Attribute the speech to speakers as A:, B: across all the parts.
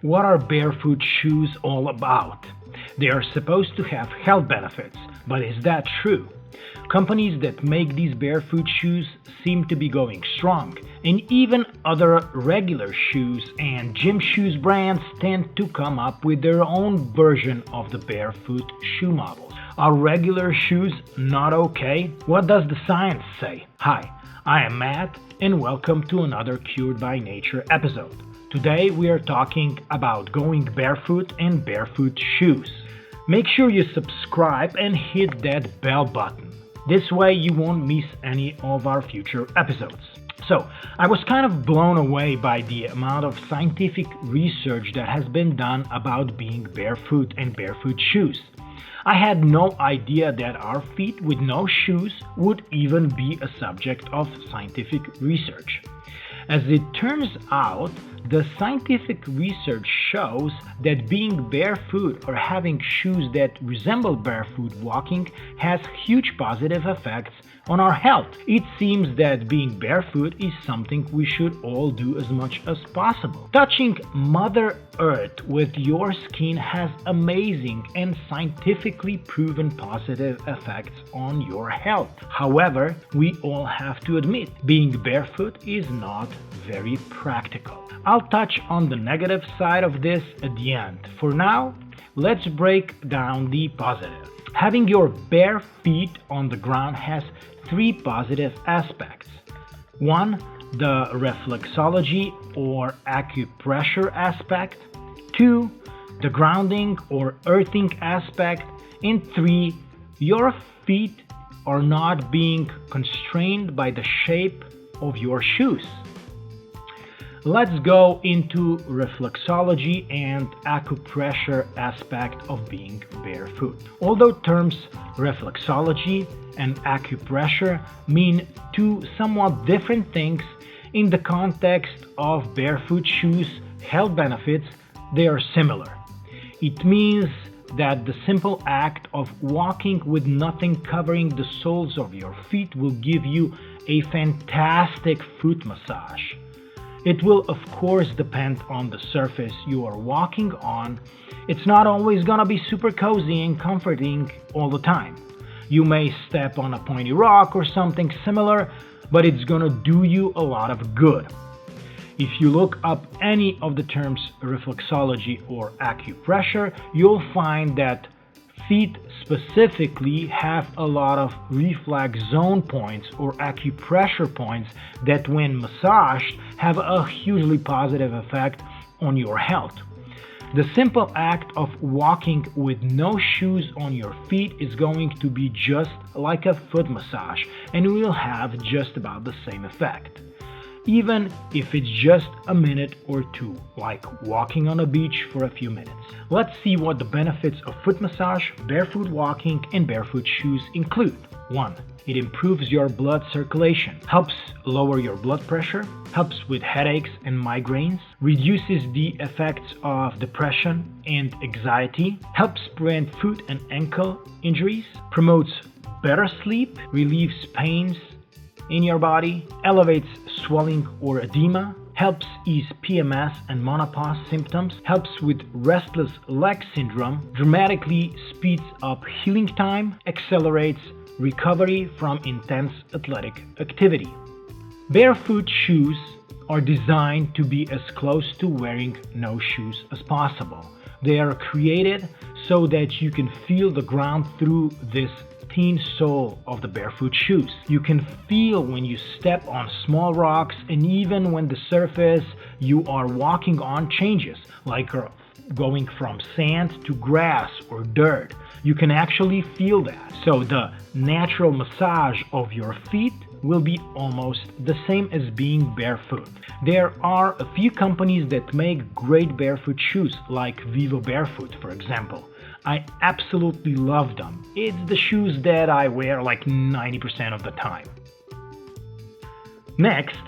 A: What are barefoot shoes all about? They are supposed to have health benefits, but is that true? Companies that make these barefoot shoes seem to be going strong, and even other regular shoes and gym shoes brands tend to come up with their own version of the barefoot shoe models. Are regular shoes not okay? What does the science say? Hi, I am Matt, and welcome to another Cured by Nature episode. Today we are talking about going barefoot and barefoot shoes. Make sure you subscribe and hit that bell button. This way you won't miss any of our future episodes. So, I was kind of blown away by the amount of scientific research that has been done about being barefoot and barefoot shoes. I had no idea that our feet with no shoes would even be a subject of scientific research. As it turns out, the scientific research shows that being barefoot or having shoes that resemble barefoot walking has huge positive effects on our health. It seems that being barefoot is something we should all do as much as possible. Touching Mother Earth with your skin has amazing and scientifically proven positive effects on your health. However, we all have to admit, being barefoot is not very practical. I'll touch on the negative side of this at the end. For now, let's break down the positive. Having your bare feet on the ground has three positive aspects. One, the reflexology or acupressure aspect. Two, the grounding or earthing aspect. And three, your feet are not being constrained by the shape of your shoes. Let's go into reflexology and acupressure aspect of being barefoot. Although terms reflexology and acupressure mean two somewhat different things, in the context of barefoot shoes' health benefits, they are similar. It means that the simple act of walking with nothing covering the soles of your feet will give you a fantastic foot massage. It will of course depend on the surface you are walking on. It's not always gonna be super cozy and comforting all the time. You may step on a pointy rock or something similar, but it's gonna do you a lot of good. If you look up any of the terms reflexology or acupressure, you'll find that feet specifically have a lot of reflex zone points or acupressure points that when massaged have a hugely positive effect on your health. The simple act of walking with no shoes on your feet is going to be just like a foot massage and will have just about the same effect. Even if it's just a minute or two, like walking on a beach for a few minutes. Let's see what the benefits of foot massage, barefoot walking, and barefoot shoes include. 1. It improves your blood circulation, helps lower your blood pressure, helps with headaches and migraines, reduces the effects of depression and anxiety, helps prevent foot and ankle injuries, promotes better sleep, relieves pains in your body, elevates swelling or edema, helps ease PMS and menopause symptoms, helps with restless leg syndrome, dramatically speeds up healing time, accelerates recovery from intense athletic activity. Barefoot shoes are designed to be as close to wearing no shoes as possible. They are created so that you can feel the ground through this thin sole of the barefoot shoes. You can feel when you step on small rocks and even when the surface you are walking on changes, like going from sand to grass or dirt. You can actually feel that. So the natural massage of your feet will be almost the same as being barefoot. There are a few companies that make great barefoot shoes, like Vivo Barefoot, for example. I absolutely love them. It's the shoes that I wear like 90% of the time. Next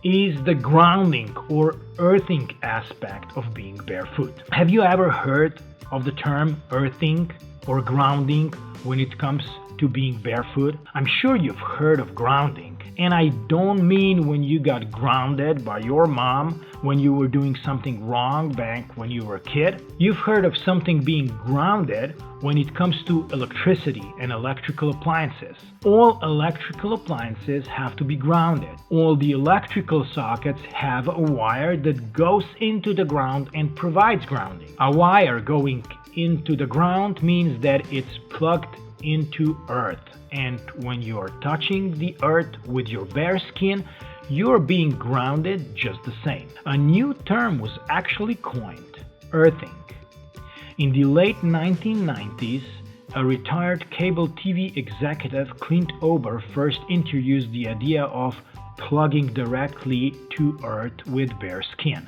A: is the grounding or earthing aspect of being barefoot. Have you ever heard of the term earthing or grounding when it comes to being barefoot? I'm sure you've heard of grounding, And I don't mean when you got grounded by your mom when you were doing something wrong back when you were a kid. You've heard of something being grounded when it comes to electricity and electrical appliances. All electrical appliances have to be grounded. All the electrical sockets have a wire that goes into the ground and provides grounding. A wire going into the ground means that it's plugged into earth, and when you're touching the earth with your bare skin, you're being grounded just the same. A new term was actually coined: earthing. In the late 1990s, a retired cable TV executive, Clint Ober, first introduced the idea of plugging directly to earth with bare skin.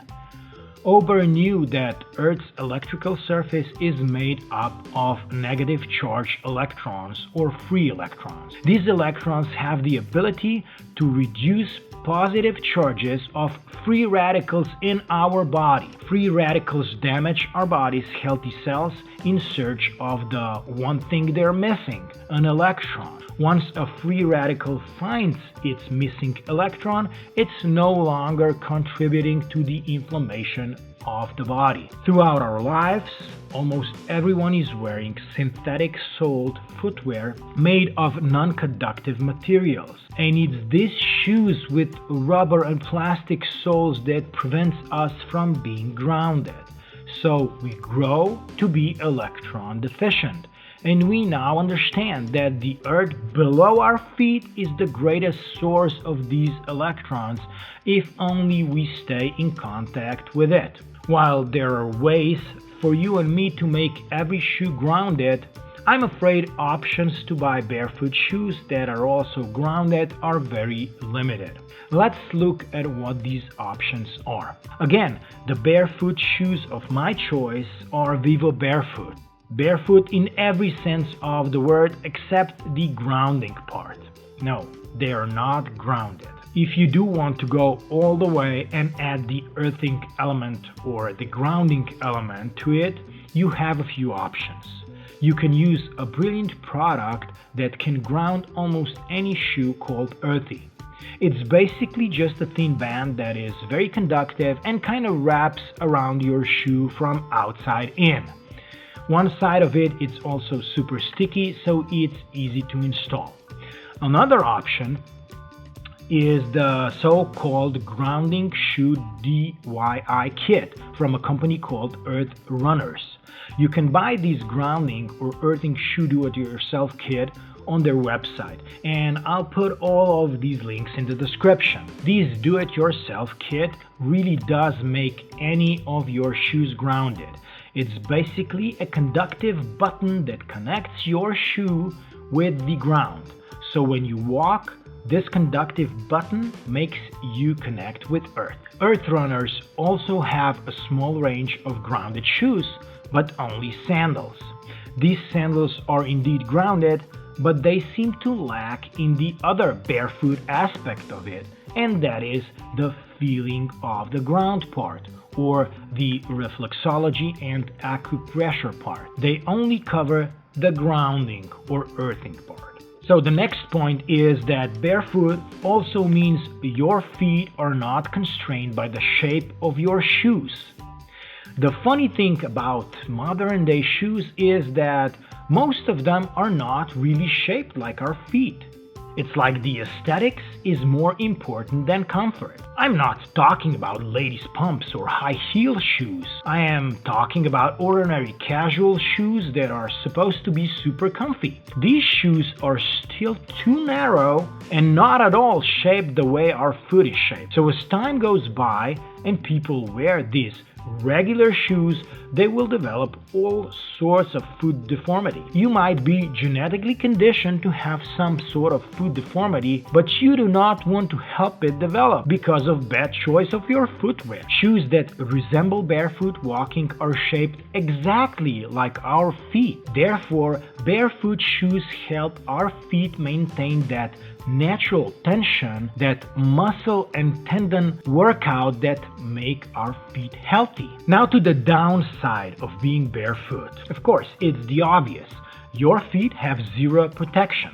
A: Ober knew that Earth's electrical surface is made up of negative charge electrons or free electrons. These electrons have the ability to reduce positive charges of free radicals in our body. Free radicals damage our body's healthy cells in search of the one thing they're missing, an electron. Once a free radical finds its missing electron, it's no longer contributing to the inflammation of the body. Throughout our lives, almost everyone is wearing synthetic soled footwear made of non-conductive materials. And it's these shoes with rubber and plastic soles that prevents us from being grounded. So we grow to be electron deficient. And we now understand that the earth below our feet is the greatest source of these electrons if only we stay in contact with it. While there are ways for you and me to make every shoe grounded, I'm afraid options to buy barefoot shoes that are also grounded are very limited. Let's look at what these options are. Again, the barefoot shoes of my choice are Vivo Barefoot. Barefoot in every sense of the word except the grounding part. No, they are not grounded. If you do want to go all the way and add the earthing element or the grounding element to it, you have a few options. You can use a brilliant product that can ground almost any shoe called Earthy. It's basically just a thin band that is very conductive and kind of wraps around your shoe from outside in. One side of it is also super sticky, so it's easy to install. Another option is the so-called grounding shoe DIY kit from a company called Earth Runners. You can buy these grounding or earthing shoe do-it-yourself kit on their website, and I'll put all of these links in the description. This do-it-yourself kit really does make any of your shoes grounded. It's basically a conductive button that connects your shoe with the ground. So when you walk, this conductive button makes you connect with Earth. Earth Runners also have a small range of grounded shoes, but only sandals. These sandals are indeed grounded, but they seem to lack in the other barefoot aspect of it, and that is the feeling of the ground part, or the reflexology and acupressure part. They only cover the grounding or earthing part. So the next point is that barefoot also means your feet are not constrained by the shape of your shoes. The funny thing about modern day shoes is that most of them are not really shaped like our feet. It's like the aesthetics is more important than comfort. I'm not talking about ladies' pumps or high heel shoes. I am talking about ordinary casual shoes that are supposed to be super comfy. These shoes are still too narrow and not at all shaped the way our foot is shaped. So as time goes by and people wear these regular shoes, they will develop all sorts of foot deformity. You might be genetically conditioned to have some sort of foot deformity, but you do not want to help it develop because of bad choice of your footwear. Shoes that resemble barefoot walking are shaped exactly like our feet. Therefore, barefoot shoes help our feet maintain that natural tension, that muscle and tendon workout that make our feet healthy. Now to the downside of being barefoot. Of course, it's the obvious. Your feet have zero protection.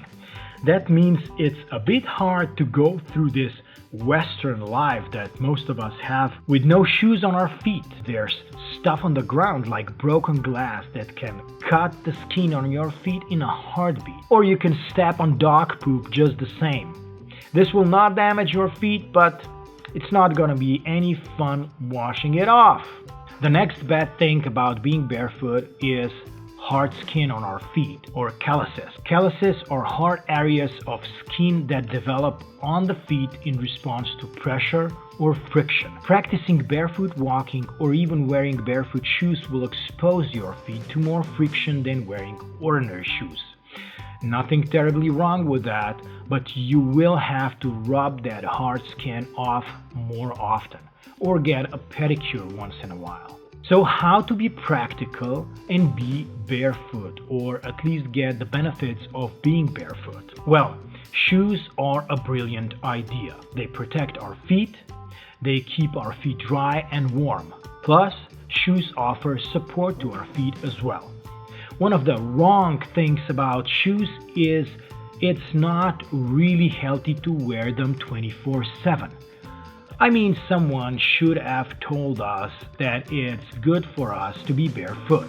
A: That means it's a bit hard to go through this Western life that most of us have with no shoes on our feet. There's stuff on the ground like broken glass that can cut the skin on your feet in a heartbeat. Or you can step on dog poop just the same. This will not damage your feet, but it's not gonna be any fun washing it off. The next bad thing about being barefoot is hard skin on our feet, or calluses. Calluses are hard areas of skin that develop on the feet in response to pressure or friction. Practicing barefoot walking or even wearing barefoot shoes will expose your feet to more friction than wearing ordinary shoes. Nothing terribly wrong with that, but you will have to rub that hard skin off more often, or get a pedicure once in a while. So how to be practical and be barefoot, or at least get the benefits of being barefoot? Well, shoes are a brilliant idea. They protect our feet, they keep our feet dry and warm. Plus, shoes offer support to our feet as well. One of the wrong things about shoes is it's not really healthy to wear them 24/7. I mean, someone should have told us that it's good for us to be barefoot.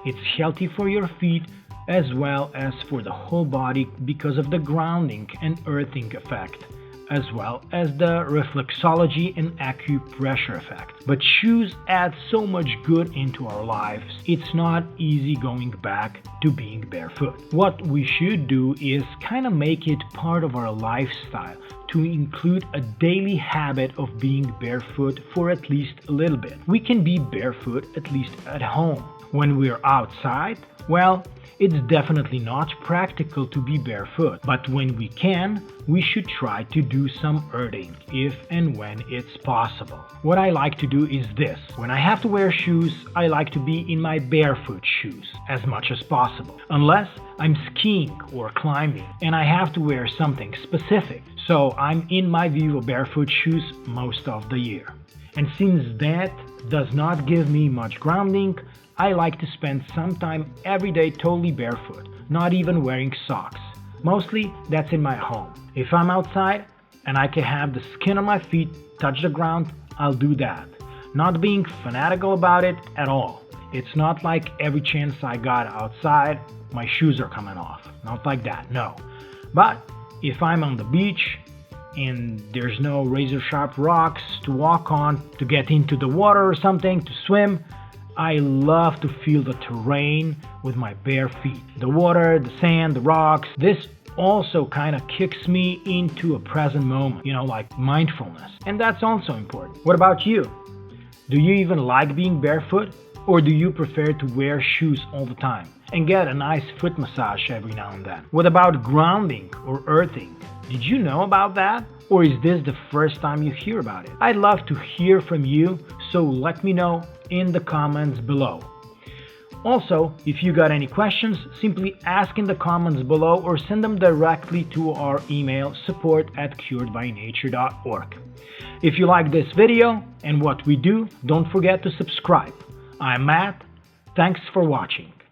A: It's healthy for your feet as well as for the whole body because of the grounding and earthing effect, as well as the reflexology and acupressure effect. But shoes add so much good into our lives, it's not easy going back to being barefoot. What we should do is kind of make it part of our lifestyle, to include a daily habit of being barefoot for at least a little bit. We can be barefoot at least at home. When we're outside, well, it's definitely not practical to be barefoot, but when we can, we should try to do some earthing if and when it's possible. What I like to do is this. When I have to wear shoes, I like to be in my barefoot shoes as much as possible, unless I'm skiing or climbing and I have to wear something specific. So I'm in my Vivo barefoot shoes most of the year. And since that does not give me much grounding, I like to spend some time every day totally barefoot, not even wearing socks. Mostly that's in my home. If I'm outside and I can have the skin on my feet touch the ground, I'll do that. Not being fanatical about it at all. It's not like every chance I got outside, my shoes are coming off. Not like that, no. But if I'm on the beach and there's no razor sharp rocks to walk on, to get into the water or something, to swim, I love to feel the terrain with my bare feet. The water, the sand, the rocks. This also kind of kicks me into a present moment, like mindfulness. And that's also important. What about you? Do you even like being barefoot? Or do you prefer to wear shoes all the time and get a nice foot massage every now and then? What about grounding or earthing? Did you know about that? Or is this the first time you hear about it? I'd love to hear from you, so let me know in the comments below. Also, if you got any questions, simply ask in the comments below or send them directly to our email support@CuredByNature.org. If you like this video and what we do, don't forget to subscribe. I'm Matt. Thanks for watching.